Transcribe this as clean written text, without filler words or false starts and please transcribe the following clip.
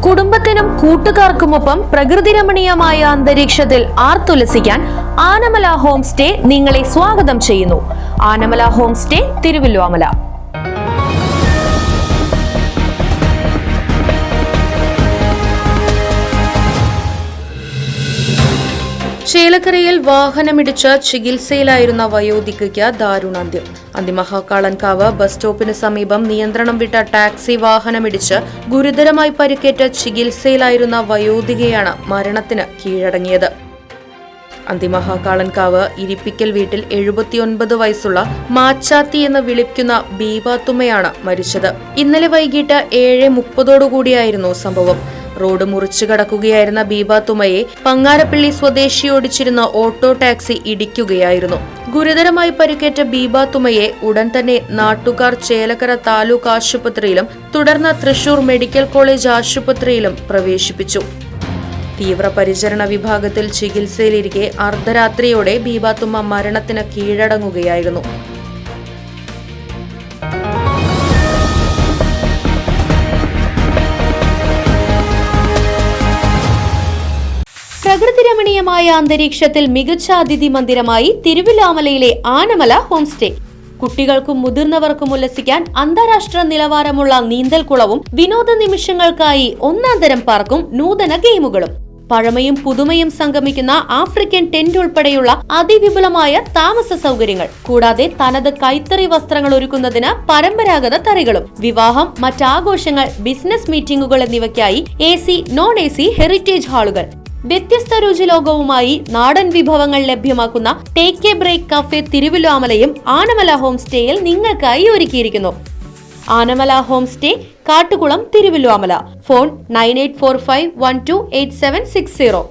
കുടുംബത്തിനും കൂട്ടുകാർക്കുമൊപ്പം പ്രകൃതി രമണീയമായ അന്തരീക്ഷത്തിൽ ആർത്തുലസിക്കാൻ ആനമല ഹോം സ്റ്റേ നിങ്ങളെ സ്വാഗതം ചെയ്യുന്നു. Anamala home stay, Thiruvilwamala. ചേലക്കരയിൽ വാഹനമിടിച്ച് ചികിത്സയിലായിരുന്ന വയോധികയ്ക്ക് ദാരുണാന്ത്യം. അതിമഹാകാളൻകാവ് ബസ് സ്റ്റോപ്പിന് സമീപം നിയന്ത്രണം വിട്ട ടാക്സി വാഹനമിടിച്ച് ഗുരുതരമായി പരിക്കേറ്റ ചികിത്സയിലായിരുന്ന വയോധികയാണ് മരണത്തിന് കീഴടങ്ങിയത്. അതിമഹാകാളൻകാവ് ഇരിപ്പിക്കൽ വീട്ടിൽ 79 വയസ്സുള്ള മാച്ചാത്തി എന്ന് വിളിക്കുന്ന ബീബാത്തുമ്മയാണ് മരിച്ചത്. ഇന്നലെ വൈകിട്ട് 7:30 സംഭവം. റോഡ് മുറിച്ചു കടക്കുകയായിരുന്ന ബീബാത്തുമ്മയെ പങ്ങാരപ്പള്ളി സ്വദേശി ഓടിച്ചിരുന്ന ഓട്ടോ ടാക്സി ഇടിക്കുകയായിരുന്നു. ഗുരുതരമായി പരിക്കേറ്റ ബീബാത്തുമ്മയെ ഉടൻ തന്നെ നാട്ടുകാർ ചേലക്കര താലൂക്ക് ആശുപത്രിയിലും തുടർന്ന് തൃശൂർ മെഡിക്കൽ കോളേജ് ആശുപത്രിയിലും പ്രവേശിപ്പിച്ചു. തീവ്രപരിചരണ വിഭാഗത്തിൽ ചികിത്സയിലിരിക്കെ അർദ്ധരാത്രിയോടെ ബീബാത്തുമ്മ മരണത്തിന് കീഴടങ്ങുകയായിരുന്നു. പ്രകൃതി രമണീയമായ അന്തരീക്ഷത്തിൽ മികച്ച അതിഥി മന്ദിരമായി തിരുവല്ലോമലയിലെ ആനമല ഹോം സ്റ്റേ. കുട്ടികൾക്കും മുതിർന്നവർക്കും ഉല്ലസിക്കാൻ അന്താരാഷ്ട്ര നിലവാരമുള്ള നീന്തൽക്കുളവും വിനോദ നിമിഷങ്ങൾക്കായി ഒന്നാന്തരം പാർക്കും നൂതന ഗെയിമുകളും. പഴമയും പുതുമയും സംഗമിക്കുന്ന ആഫ്രിക്കൻ ടെന്റ് ഉൾപ്പെടെയുള്ള അതിവിപുലമായ താമസ സൗകര്യങ്ങൾ, കൂടാതെ തനത് കൈത്തറി വസ്ത്രങ്ങൾ ഒരുക്കുന്നതിന് പരമ്പരാഗത തറികളും, വിവാഹം, മറ്റാഘോഷങ്ങൾ, ബിസിനസ് മീറ്റിംഗുകൾ എന്നിവയ്ക്കായി AC, non-AC ഹെറിറ്റേജ് ഹാളുകൾ. വ്യത്യസ്ത രുചിലോകവുമായി നാടൻ വിഭവങ്ങൾ ലഭ്യമാക്കുന്ന ടേക്ക് എ ബ്രേക്ക് കഫേ തിരുവല്ലോമലയും ആനമല ഹോം സ്റ്റേയിൽ നിങ്ങൾക്കായി ഒരുക്കിയിരിക്കുന്നു. Anamala home stay, Kattukulam, Thiruvilwamala. Phone 9845128760.